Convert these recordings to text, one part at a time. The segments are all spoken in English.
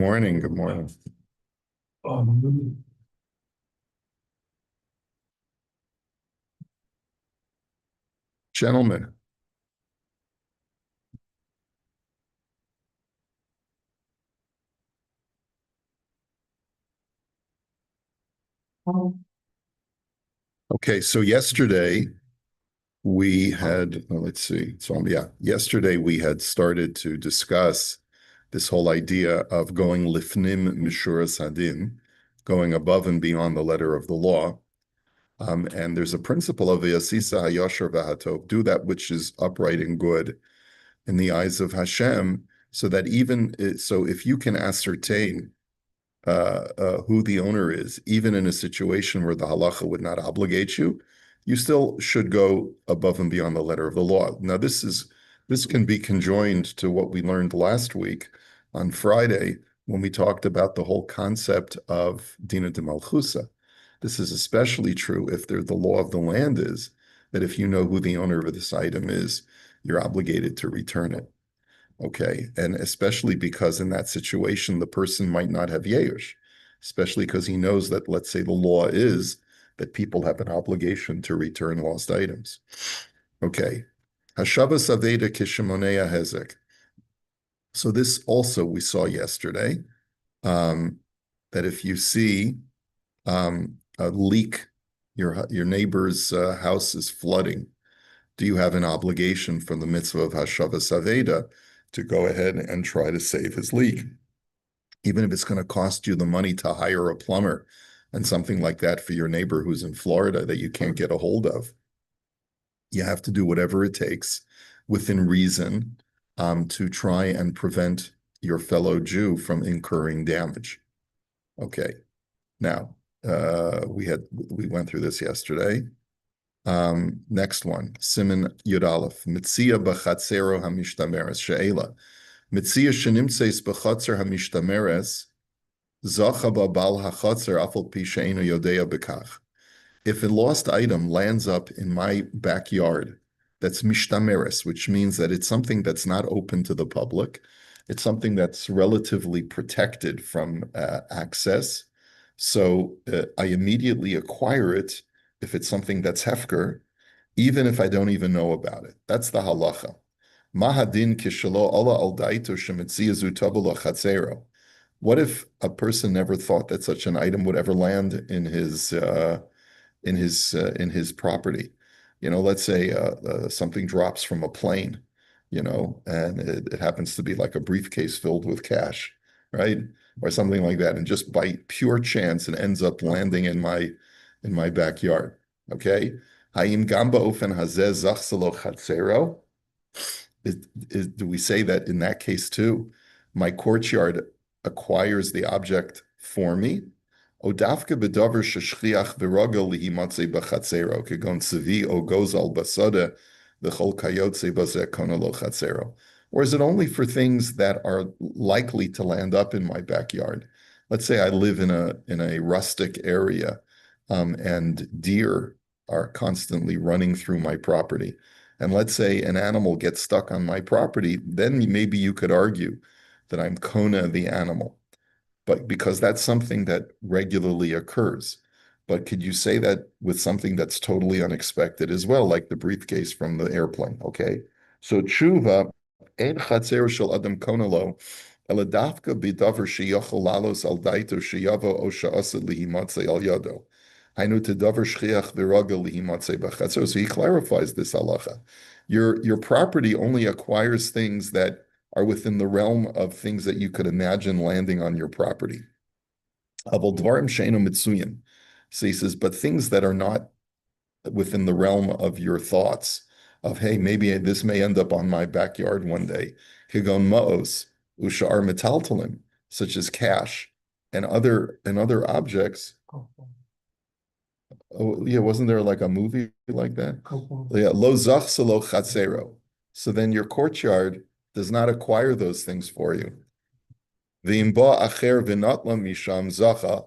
Morning, good morning. Gentlemen, okay, so yesterday we had, let's see, yesterday we had started to discuss this whole idea of going lifnim mishuras hadin, going above and beyond the letter of the law. And there's a principle of Yasisa Hayashar Vahatov, do that which is upright and good in the eyes of Hashem, so that so if you can ascertain who the owner is, even in a situation where the halacha would not obligate you, you still should go above and beyond the letter of the law. Now, this can be conjoined to what we learned last week on Friday when we talked about the whole concept of Dina de Malchusa. This is especially true if the law of the land is that if you know who the owner of this item is, you're obligated to return it. Okay. And especially because in that situation, the person might not have Yeush, especially because he knows that, let's say, the law is that people have an obligation to return lost items. Okay. Hashavas Aveda Kishimonea Hezek. So this also we saw yesterday, that if you see a leak, your neighbor's house is flooding, do you have an obligation from the mitzvah of Hashavas Aveda to go ahead and try to save his leak, even if it's going to cost you the money to hire a plumber and something like that for your neighbor who's in Florida that you can't get a hold of? You have to do whatever it takes within reason to try and prevent your fellow Jew from incurring damage. Okay. Now, we went through this yesterday. Next one, Siman Yud Aleph, Mitzia b'chatzero hamishtameres she'ela. Mitzia shenimtzeis b'chatzer hamishtameres, zacha ba'bal hachatzer afal pi she'enu yodea b'kach. If a lost item lands up in my backyard, that's mishtameres, which means that it's something that's not open to the public. It's something that's relatively protected from access. So I immediately acquire it if it's something that's hefker, even if I don't even know about it. That's the halacha. Mahadin kishalo ala al daito shemitziyazu tabula chatzero. What if a person never thought that such an item would ever land in his property? Let's say something drops from a plane, and it happens to be like a briefcase filled with cash, right? Or something like that, and just by pure chance it ends up landing in my backyard. Okay, Hayim gamba ofen hazeh zachselo chatzero. Do we say that in that case too, my courtyard acquires the object for me? Odafka bedavar sheshchiach v'rogel lihimatzei b'chatzero kegon tzivi o gozal basada v'chol kayotze bazeh konolo chatzero. Or is it only for things that are likely to land up in my backyard? Let's say I live in a rustic area, and deer are constantly running through my property. And let's say an animal gets stuck on my property, then maybe you could argue that I'm kona the animal, but because that's something that regularly occurs. But could you say that with something that's totally unexpected as well, like the briefcase from the airplane? Okay. So tshuva, ein chatzer shel adam konalo, ela dafka bidavar sheyochel lalos al daito sheyavo o sha'asa lihimatzei al yado. Hainu tedavar shchiach v'ragel lihimatzei b'chatzer. So he clarifies this halacha. Your property only acquires things that are within the realm of things that you could imagine landing on your property. Aval dvarim she'enu mitzuyin. So he says, but things that are not within the realm of your thoughts of, hey, maybe this may end up on my backyard one day. Kigon ma'os, ushar metaltalim, such as cash and other objects. Oh, yeah, wasn't there like a movie like that? Yeah, lo zachselo chatzero. So then your courtyard does not acquire those things for you. V'imba acher v'natla misham zacha,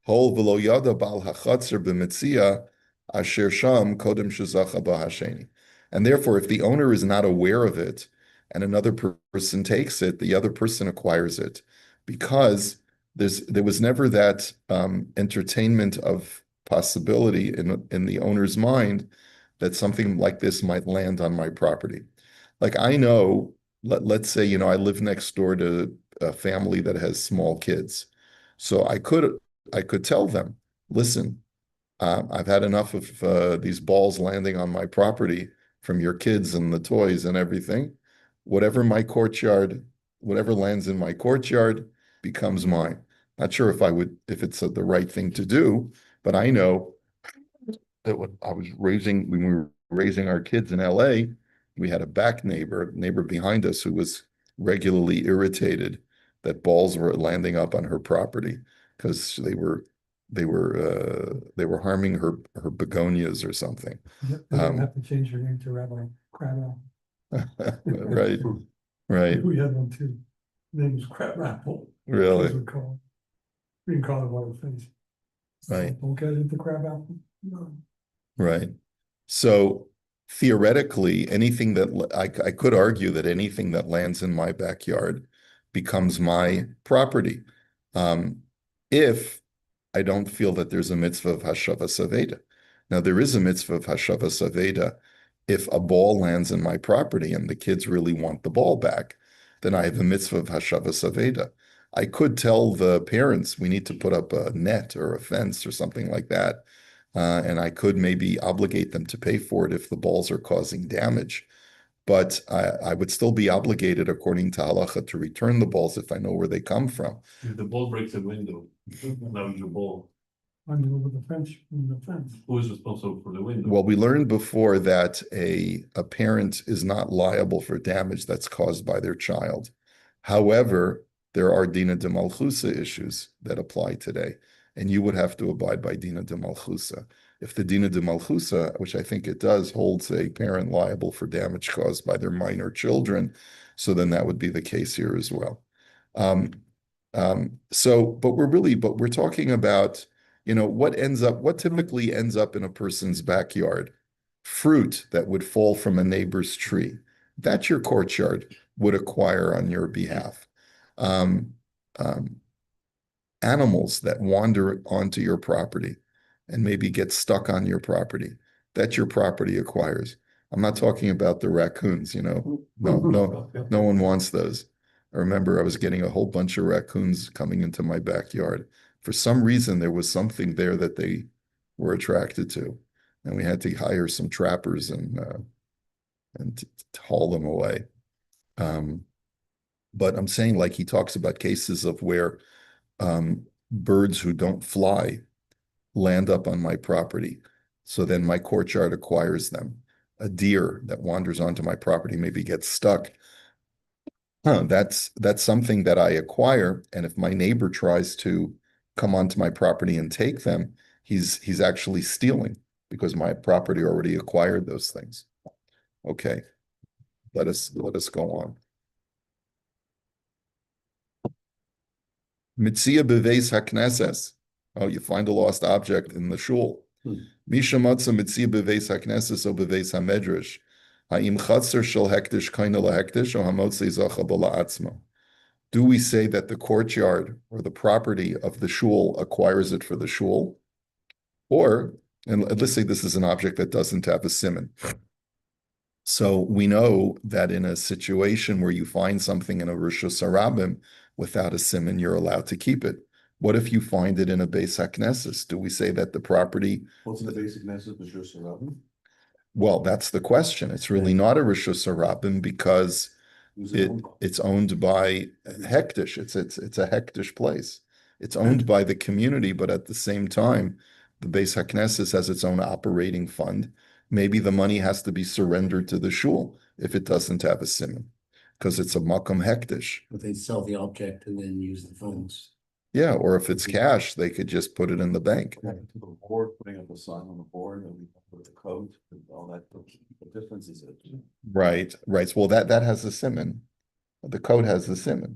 hol v'lo yada bal hachatzer b'metzia asher sham kodem shezacha b'hasheni. And therefore, if the owner is not aware of it and another person takes it, the other person acquires it. because there was never that entertainment of possibility in the owner's mind that something like this might land on my property. Like I know, let's say, I live next door to a family that has small kids. So I could tell them, listen, I've had enough of these balls landing on my property from your kids and the toys and everything. Whatever my courtyard, whatever lands in my courtyard becomes mine. Not sure if it's the right thing to do, but I know that when we were raising our kids in LA, we had a neighbor behind us who was regularly irritated that balls were landing up on her property because they were harming her begonias or something. They're gonna have to change your name to Rabbi Crab Right, right, We had one too. Name was Crab Apple. really, We can call it what it is. right. Don't get into Crab Apple. No. Right. So theoretically, anything that I could argue that anything that lands in my backyard becomes my property. If I don't feel that there's a mitzvah of Hashava Saveda. Now, there is a mitzvah of Hashava Saveda. If a ball lands in my property and the kids really want the ball back, then I have a mitzvah of Hashava Saveda. I could tell the parents we need to put up a net or a fence or something like that. And I could maybe obligate them to pay for it if the balls are causing damage. But I would still be obligated, according to halacha, to return the balls if I know where they come from. If the ball breaks a window, that was your ball. Under the fence. Who is responsible for the window? Well, we learned before that a parent is not liable for damage that's caused by their child. However, there are Dina de Malchusa issues that apply today, and you would have to abide by Dina de Malchusa. If the Dina de Malchusa, which I think it does, holds a parent liable for damage caused by their minor children, so then that would be the case here as well. But we're talking about, what typically ends up in a person's backyard? Fruit that would fall from a neighbor's tree. That your courtyard would acquire on your behalf. Animals that wander onto your property and maybe get stuck on your property, that your property acquires. I'm not talking about the raccoons, no one wants those. I remember I was getting a whole bunch of raccoons coming into my backyard. For some reason, there was something there that they were attracted to, and we had to hire some trappers and to haul them away. But I'm saying, like, he talks about cases of where birds who don't fly land up on my property. So then my courtyard acquires them. A deer that wanders onto my property maybe gets stuck. That's something that I acquire. And if my neighbor tries to come onto my property and take them, he's actually stealing because my property already acquired those things. Okay, let us go on. Mitzia beveis hakneses. Oh, you find a lost object in the shul. Misha matza mitzia beveis hakneses o beveis hamedrash. Ha'im chatzer shel hektish kaina lahektish o hamotzei zacha b'la'atzma. Do we say that the courtyard or the property of the shul acquires it for the shul? Or, and let's say this is an object that doesn't have a siman. So we know that in a situation where you find something in a Rishus Harabim without a siman, you're allowed to keep it. What if you find it in a Beis HaKnesses? Do we say that the property... What's the basic message of Rishus Harabim? Well, that's the question. It's really not a Rishus Harabim because it's owned by Hektish. It's a Hektish place. It's owned by the community, but at the same time, the Beis HaKnesses has its own operating fund. Maybe the money has to be surrendered to the shul if it doesn't have a siman, because it's a makom hektish. But they sell the object and then use the funds. Yeah, or if it's cash, they could just put it in the bank. To the board, putting up a sign on the board, and we put the code and all that. What difference is it? Right. Well, that has a siman. The code has the siman.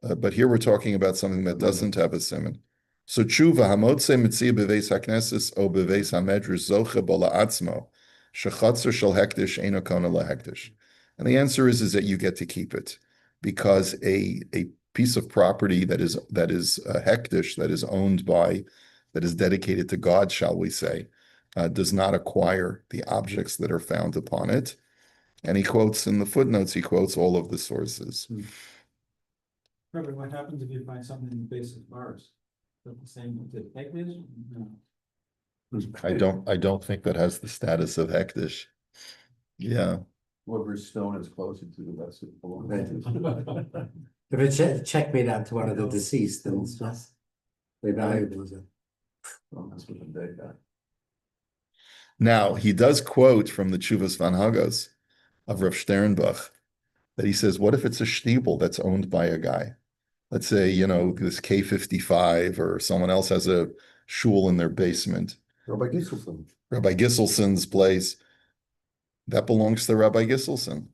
But here we're talking about something that doesn't have a siman. So tshuva hamotze mitzia beveis hakneses o beveis hamedrash zoche bola atzmo shechatzer shel hektish eino kona lahektish. And the answer is that you get to keep it because a piece of property that is hektish, that is owned by, that is dedicated to God, shall we say, does not acquire the objects that are found upon it. And he quotes in the footnotes, he quotes all of the sources. Robert, what happens if you find something in the base of Mars? Is it the same with the Hegdish? No. I don't think that has the status of hektish. Yeah. Whoever's stone is closer to the rest of the. If it's a checkmate out to one of the deceased, then it's less valuable, is it? Don't mess with the dead guy. Now, he does quote from the Chuvas Van Hagos of Rav Sternbach that he says, what if it's a shtibel that's owned by a guy? Let's say, this K55 or someone else has a shul in their basement. Rabbi Gisselson. Rabbi Gisselsen's place, that belongs to Rabbi Gisselson.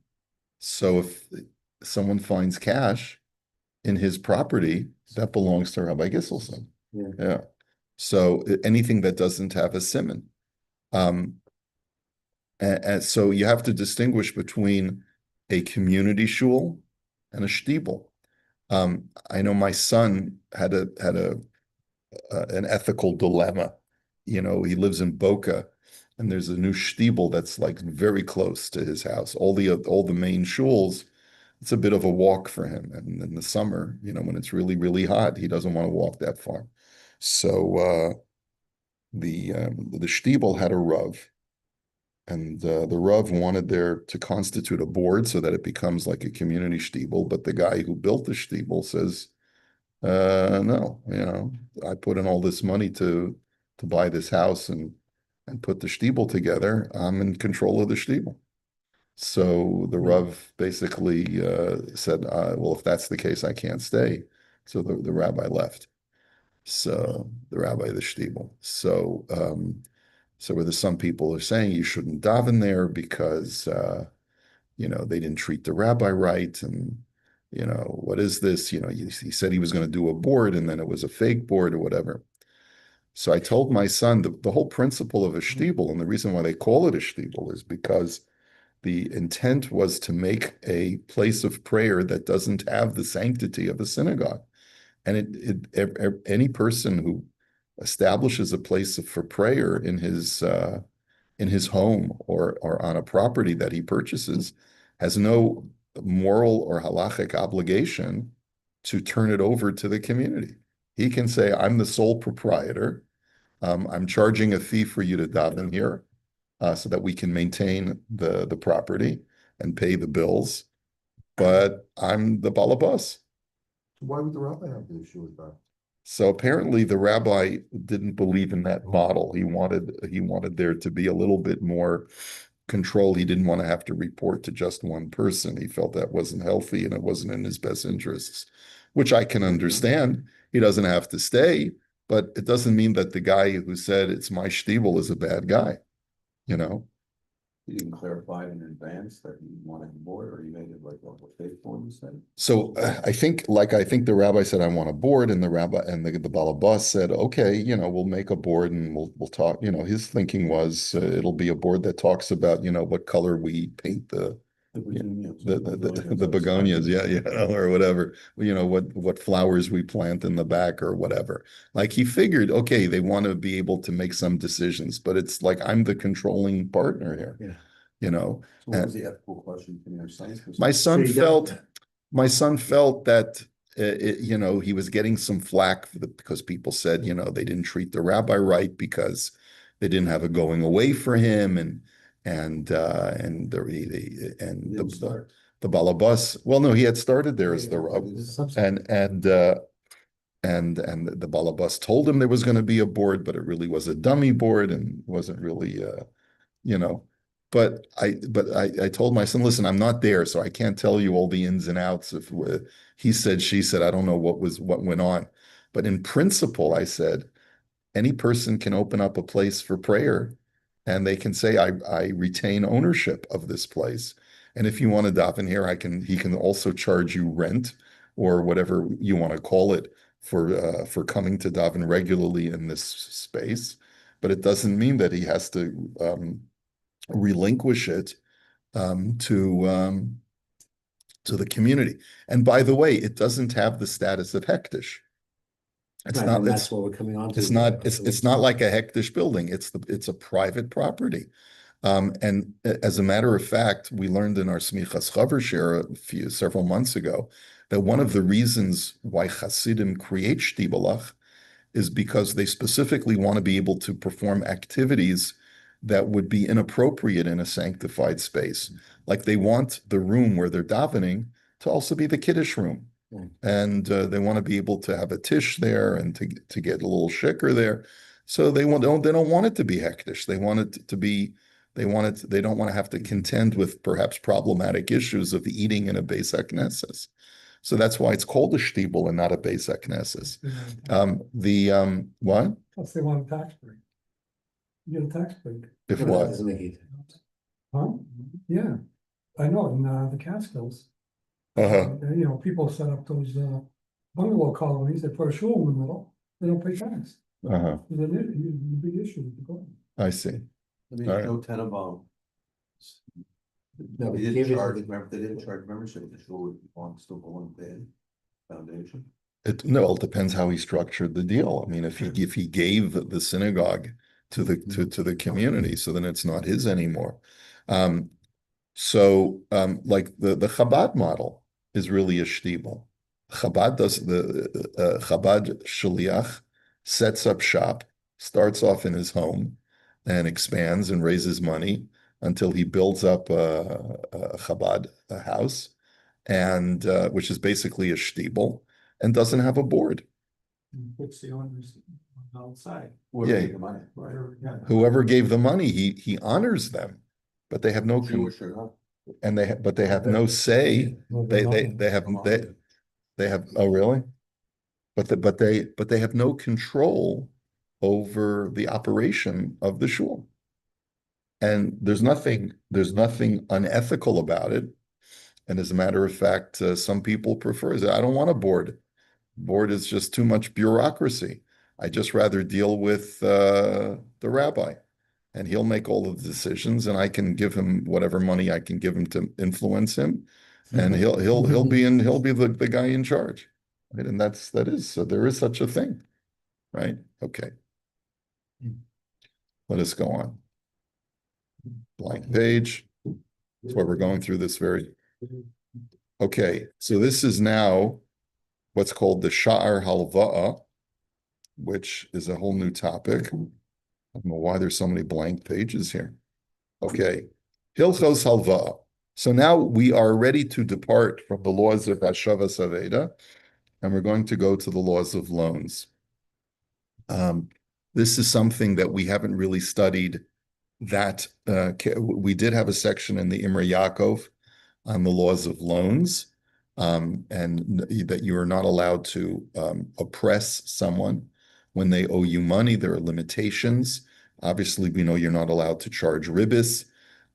So if someone finds cash in his property, that belongs to Rabbi Gisselson. Yeah. So anything that doesn't have a simon. And so you have to distinguish between a community shul and a shtibel. I know my son had an ethical dilemma. He lives in Boca, and there's a new shtibel that's like very close to his house. All the main shuls, it's a bit of a walk for him. And in the summer, when it's really, really hot, he doesn't want to walk that far. So the shtibel had a rav, and the rav wanted there to constitute a board so that it becomes like a community shtibel. But the guy who built the shtibel says, no, I put in all this money to buy this house and put the shtibel together. I'm in control of the shtibel. So the Rav basically said, well, if that's the case, I can't stay. So the rabbi left. So the rabbi, the shtibel. So where some people are saying you shouldn't daven there because they didn't treat the rabbi right, and what is this? He said he was going to do a board, and then it was a fake board or whatever. So I told my son the whole principle of a shtibel, and the reason why they call it a shtibel is because the intent was to make a place of prayer that doesn't have the sanctity of a synagogue. And any person who establishes a place for prayer in his home or on a property that he purchases has no moral or halachic obligation to turn it over to the community. He can say, I'm the sole proprietor. I'm charging a fee for you to daven here so that we can maintain the property and pay the bills. But I'm the balabas. Why would the rabbi have the issue with that? So apparently the rabbi didn't believe in that model. He wanted there to be a little bit more control. He didn't want to have to report to just one person. He felt that wasn't healthy and it wasn't in his best interests, which I can understand. He doesn't have to stay, but it doesn't mean that the guy who said it's my shtibel is a bad guy. You didn't clarify it in advance that you wanted a board, or you made it like a fake board, you said? So I think the rabbi said, I want a board, and the rabbi and the balabas said, okay, we'll make a board and we'll talk. His thinking was it'll be a board that talks about, what color we paint the begonias, or whatever, what flowers we plant in the back or whatever. Like he figured, okay, they want to be able to make some decisions, but it's like I'm the controlling partner here. Yeah. So what was the ethical question from your son? My son felt that he was getting some flack because people said they didn't treat the rabbi right because they didn't have a going away for him and the balabas. Well, no, he had started there as the Rav, and the balabas told him there was going to be a board, but it really was a dummy board and wasn't really, But I told my son, listen, I'm not there, so I can't tell you all the ins and outs of he said, she said. I don't know what went on, but in principle, I said, any person can open up a place for prayer and they can say, I retain ownership of this place. And if you want to daven here, he can also charge you rent or whatever you want to call it for coming to daven regularly in this space. But it doesn't mean that he has to relinquish it to to the community. And by the way, it doesn't have the status of hektish. It's Right, not, and it's, that's what we're coming on to. it's not like a hektish building. It's a private property. And as a matter of fact, we learned in our Smichas Chaver share several months ago that one of the reasons why Hasidim create Shtibelach is because they specifically want to be able to perform activities that would be inappropriate in a sanctified space. Like they want the room where they're davening to also be the Kiddush room. Right. And they want to be able to have a tish there and to get a little shikker there. So they don't want it to be hektish. They want it to be, they don't want to have to contend with perhaps problematic issues of eating in a Beis HaKnesses. So that's why it's called a shtibel and not a Beis HaKnesses. What? Plus they want a tax break. You get a tax break. If No, that what? doesn't make it. Huh? Yeah, I know, in the Catskills. Uh-huh. You know, people set up those bungalow colonies, they put a shul in the middle, they don't pay tax. Uh-huh. It's a big issue with the government. I see. I mean, All right. no Tenenbaum. No, They give didn't it- charge, remember, they didn't charge membership, the shul would still belong to the foundation. No, it depends how he structured the deal. I mean, if he gave the synagogue to the community, so then it's not his anymore. Like the Chabad model is really a shtibel. Chabad does the Chabad shliach sets up shop, starts off in his home, and expands and raises money until he builds up a Chabad house, and which is basically a shtibel, and doesn't have a board. Puts the owners outside. Whoever Yeah. gave the money, right? Yeah. Whoever gave the money, he honors them, but they have no Jewish or not. and they have no say. They have, oh really? But they have no control over the operation of the shul. And there's nothing unethical about it. And as a matter of fact, some people prefer it. I don't want a board. Board is just too much bureaucracy. I just rather deal with the rabbi, and he'll make all of the decisions, and I can give him whatever money I can give him to influence him, and he'll be the guy in charge, right? And so there is such a thing, right? Okay, let us go on. Blank page. That's why we're going through this very. Okay, so this is now what's called the Sha'ar Halva'a, which is a whole new topic. I don't know why there's so many blank pages here. Okay, Hilchos Halva'a. So now we are ready to depart from the laws of Hashavas Aveda, and we're going to go to the laws of loans. This is something that we haven't really studied. That we did have a section in the Imre Yaakov on the laws of loans, and that you are not allowed to oppress someone when they owe you money. There are limitations. Obviously, we know you're not allowed to charge ribis.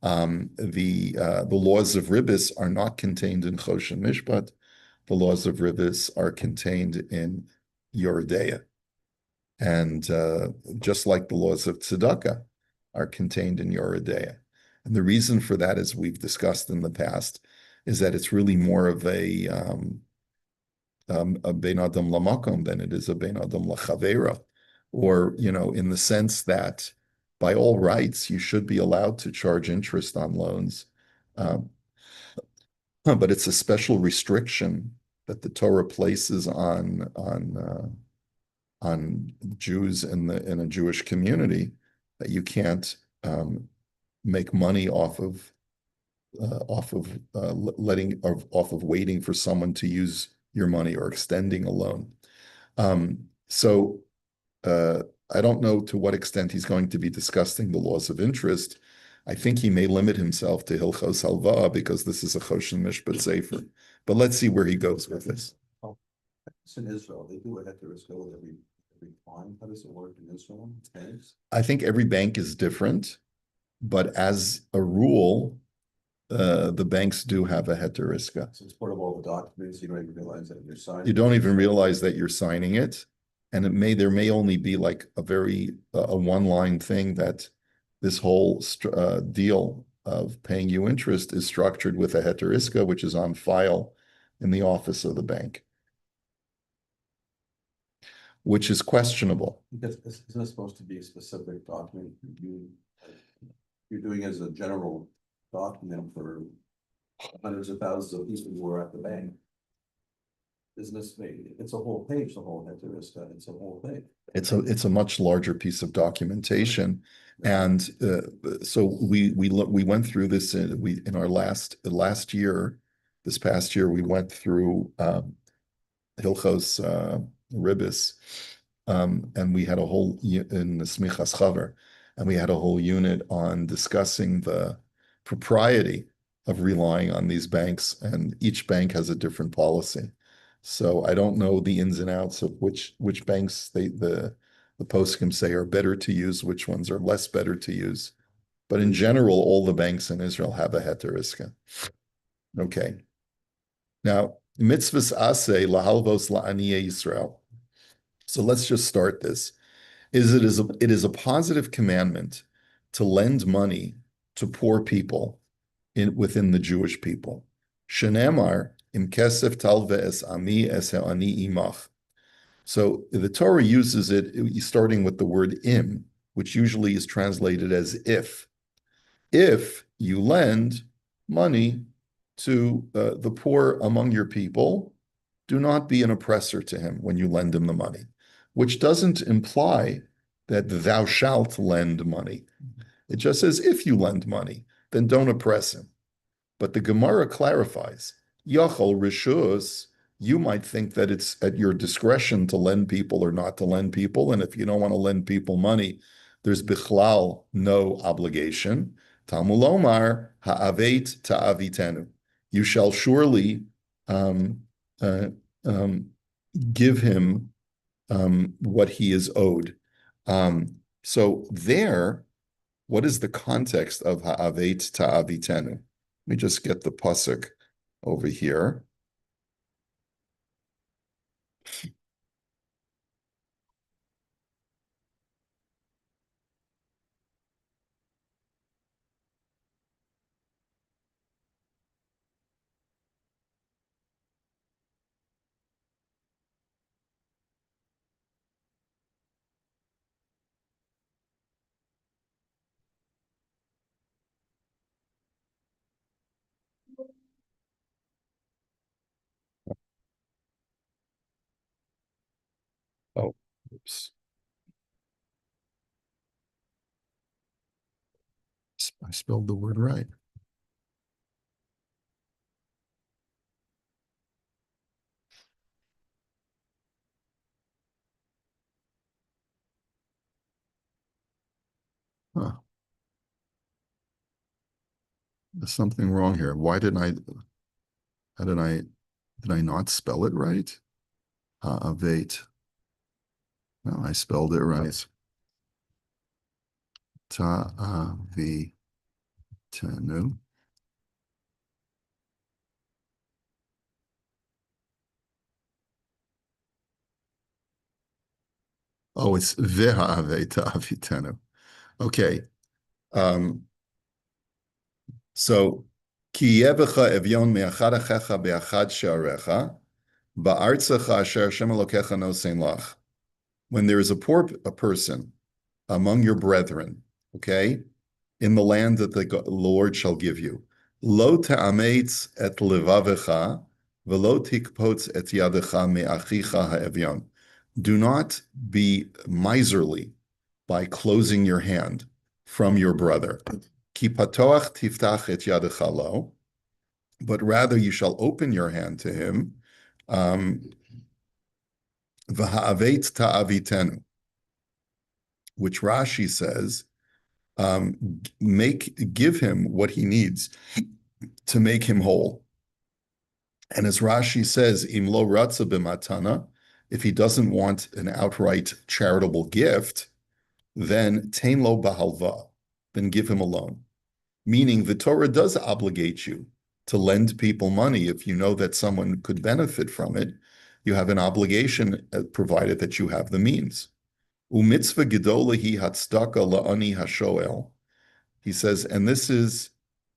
The laws of ribis are not contained in Choshen Mishpat. The laws of ribis are contained in Yoredeya. And just like the laws of tzedakah are contained in Yoredeya. And the reason for that, as we've discussed in the past, is that it's really more of a bein adam lamakom than it is a bein adam lachavera, or in the sense that by all rights you should be allowed to charge interest on loans, but it's a special restriction that the Torah places on Jews in a Jewish community, that you can't make money off of waiting for someone to use your money or extending a loan. So I don't know to what extent he's going to be discussing the laws of interest. I think he may limit himself to Hilchos Halva'a because this is a Choshen Mishpat Sefer. But let's see where he goes with this. It's in Israel, they do a heteroskil every time. How does it work in Israel? Banks? I think every bank is different, but as a rule, the banks do have a heteriska. So it's part of all the documents, you don't even realize that you're signing. You don't even realize that you're signing it, and there may only be like a one-line thing that this whole deal of paying you interest is structured with a heter iska, which is on file in the office of the bank, which is questionable. Because isn't it supposed to be a specific document you're doing as a general document for hundreds of thousands of people who are at the bank? Isn't this, it's a whole page, the whole heter iska, it's a whole thing. It's a much larger piece of documentation, and so we went through this in our last year. This past year, we went through Hilchos Ribis, and we had a whole in the Smichas Chaver, and we had a whole unit on discussing the propriety of relying on these banks, and each bank has a different policy. So I don't know the ins and outs of which banks the poskim say are better to use, which ones are less better to use. But in general, all the banks in Israel have a heter iska. Okay. Now, mitzvahs aseh lahalvos la'aniyei Yisrael. So let's just start this. It is a positive commandment to lend money to poor people within the Jewish people. Shenemar im kesef talve es ami es ha'ani imach. So the Torah uses it starting with the word im, which usually is translated as if. If you lend money to the poor among your people, do not be an oppressor to him when you lend him the money, which doesn't imply that thou shalt lend money. It just says if you lend money, then don't oppress him. But the Gemara clarifies, Yachol Rishus, you might think that it's at your discretion to lend people or not to lend people. And if you don't want to lend people money, there's bichlal no obligation. Talmud Omar, ha'avet ta'avitenu. You shall surely give him what he is owed. So there, what is the context of ha'avet ta'avitenu? Let me just get the pasuk over here. Oh, oops. I spelled the word right. Huh. There's something wrong here. Did I not spell it right? Avate. No, I spelled it right. Ta'avitenu. Oh, it's ve'ha'ave ta'avitenu. Okay. So, ki yevecha evyon me'achad achecha be'achad she'arecha ba'artzecha asher Hashem Elokecha nosein lach. When there is a person among your brethren, okay, in the land that the Lord shall give you, lo te'ametz et levavecha velo tikpotz et yadecha me'achicha ha'evyon. Do not be miserly by closing your hand from your brother. Ki patoach tiftach et yadecha lo, but rather you shall open your hand to him. V'ha'avet ta'avitenu, which Rashi says, give him what he needs to make him whole. And as Rashi says, im lo ratza b'matana, if he doesn't want an outright charitable gift, then tein lo b'halva, then give him a loan. Meaning the Torah does obligate you to lend people money if you know that someone could benefit from it. You have an obligation, provided that you have the means. Umitzvah gedola hi hatzdaka la'ani hashoel. He says, and this is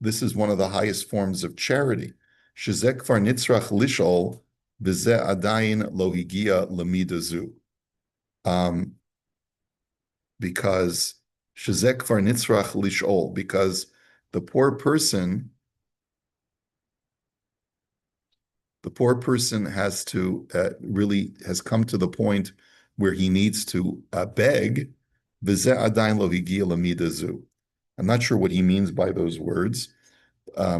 this is one of the highest forms of charity. Shezeh kvar nitzrach lishol v'zeh adayin lo higia lemida zu. Because shezeh kvar nitzrach lishol, because the poor person has to really has come to the point where he needs to beg. V'zeh adayin lo higia lemida zu. I'm not sure what he means by those words. I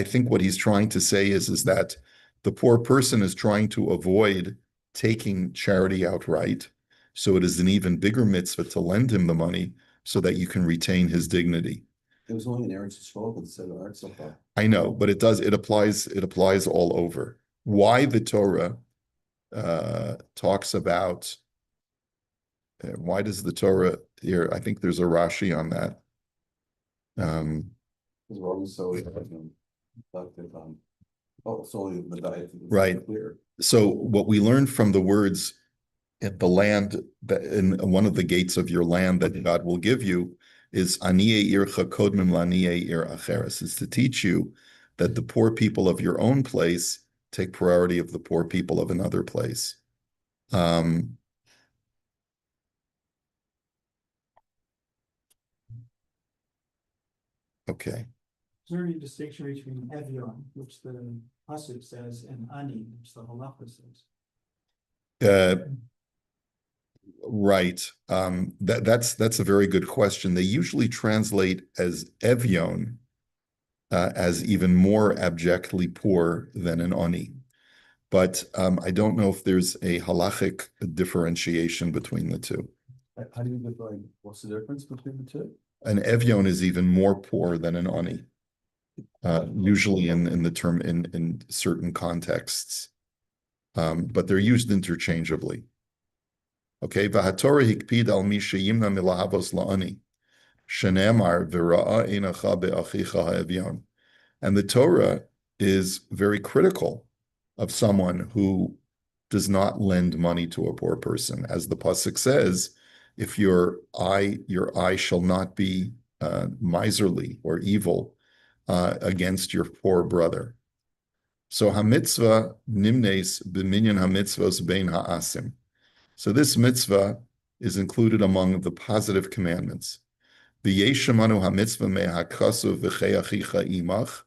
think what he's trying to say is that the poor person is trying to avoid taking charity outright. So it is an even bigger mitzvah to lend him the money so that you can retain his dignity. It was only in Eretz Yisrael that said art so far. I know, but it applies all over. Why the Torah talks about why does the Torah here? I think there's a Rashi on that. Because we're always so reflective on, it's only the diet. Right. Clear. So what we learned from the words in the land, that in one of the gates of your land that God will give you, is Aniye ircha kodmim laniye ir acheres, is to teach you that the poor people of your own place take priority of the poor people of another place. Okay. Is there any distinction between Evion, which the pasuk says, and Ani, which the halacha says? Right. That's a very good question. They usually translate as Evion as even more abjectly poor than an Ani. But I don't know if there's a halachic differentiation between the two. How do you define, what's the difference between the two? An Evion is even more poor than an Ani, usually in the term in certain contexts. But they're used interchangeably. Okay, v'hatorah hikpid al mi sheyimna milahavos la'ani, shenemar v'ra'a einacha be'achicha ha'evyon. And the Torah is very critical of someone who does not lend money to a poor person. As the pasuk says, if your eye shall not be miserly or evil against your poor brother. So hamitzvah nimnes b'minyan hamitzvos bein ha'asim. So this mitzvah is included among the positive commandments. V'yeshamanu hamitzvah mehakasu v'cheyachicha imach.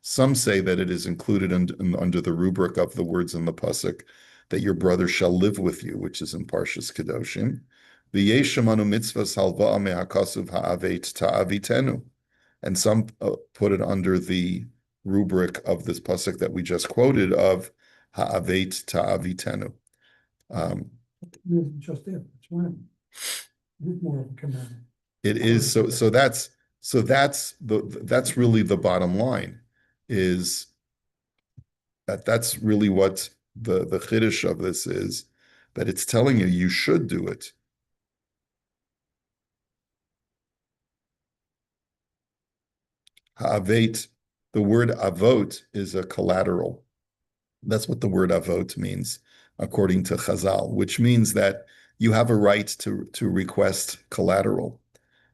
Some say that it is included under the rubric of the words in the pasuk that your brother shall live with you, which is in Parshas Kedoshim. V'yeshamanu mitzvah salva'a mehakasu ha'avet ta'avitenu. And some put it under the rubric of this pasuk that we just quoted of ha'avet ta'avitenu. Just it, it's one. It's more of a commandment. It is so that's really the bottom line, is that's really what the chiddush of this is, that it's telling you should do it. Ha'avet, the word avot is a collateral. That's what the word avot means, according to Chazal, which means that you have a right to request collateral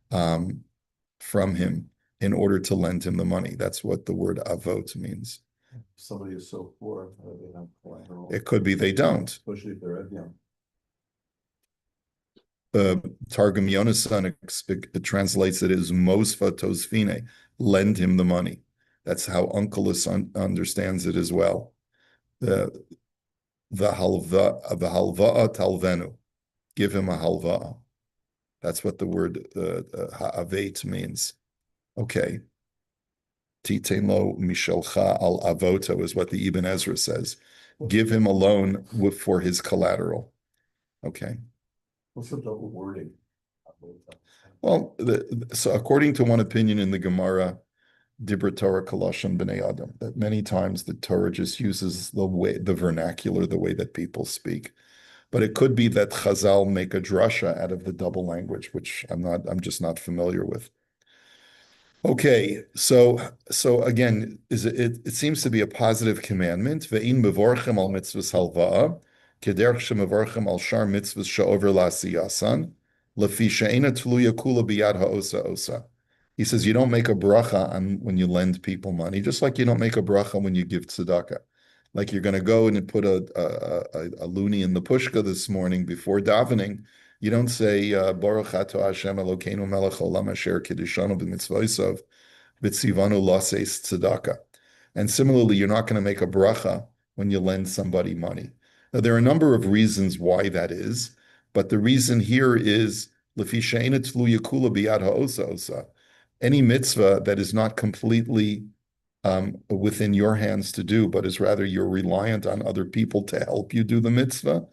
from him in order to lend him the money. That's what the word avot means. Somebody is so poor, they have collateral. It could be they don't. Especially if they're young. Targum Yonasan it translates it as Mosfa Tosfine, lend him the money. That's how Onkelos understands it as well. The halva'a talvenu, give him a halva'a. That's what the word ha'avet means. Okay. Titen lo mishelcha al avoto is what the Ibn Ezra says. Give him a loan for his collateral. Okay. What's the double wording? Well, so according to one opinion in the Gemara, Dibra Torah Koloshon B'nei Adam, that many times the Torah just uses the vernacular, the way that people speak. But it could be that Chazal make a drasha out of the double language, which I'm just not familiar with. Okay, so again, it seems to be a positive commandment. Ve'in mevorchem al mitzvahs halva'a, kederch shemevorchem al shar mitzvahs she'over la'asiyasan, lefi she'ena tluya kula biyad ha'osa osa. He says you don't make a bracha on when you lend people money, just like you don't make a bracha when you give tzedakah. Like you're going to go and put a loonie in the pushka this morning before davening. You don't say Baruch Ato Hashem Elokeinu Melech Olam Asher Kiddushanu b'mitzvosav b'tzivanu laseis tzedakah. And similarly, you're not going to make a bracha when you lend somebody money. Now, there are a number of reasons why that is, but the reason here is Lefi she'eina tluya kula biyad ha'osa osa. Any mitzvah that is not completely within your hands to do, but is rather you're reliant on other people to help you do the mitzvah,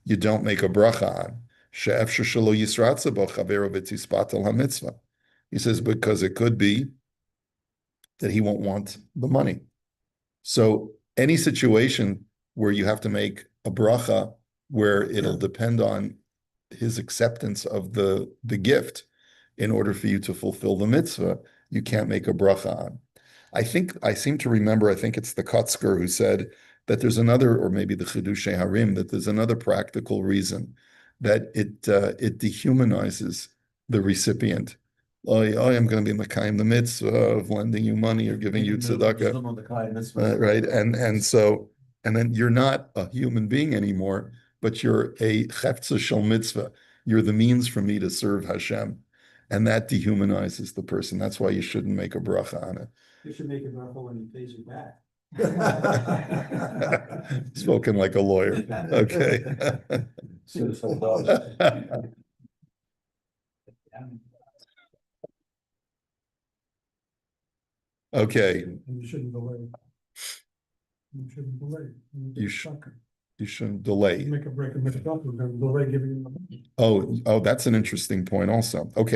you don't make a bracha on. She'efshar shelo yisratza bo chavero v'tispatel hamitzvah. He says because it could be that he won't want the money. So any situation where you have to make a bracha where it'll depend on his acceptance of the gift in order for you to fulfill the mitzvah, you can't make a bracha on. I seem to remember, I think it's the Kotzker who said that there's another, or maybe the Chidushei Harim, that there's another practical reason that it dehumanizes the recipient. Oh, I'm going to be Mekayim the mitzvah of lending you money or giving you tzedakah, right? And then you're not a human being anymore, but you're a chefza shel mitzvah. You're the means for me to serve Hashem, and that dehumanizes the person. That's why you shouldn't make a bracha on it. You should make a bracha when he pays you back. Spoken like a lawyer. Okay. Okay. And you shouldn't delay. You shouldn't delay. You shouldn't delay. Make a break and make a doctor, delay giving you the money. Oh, that's an interesting point also. Okay.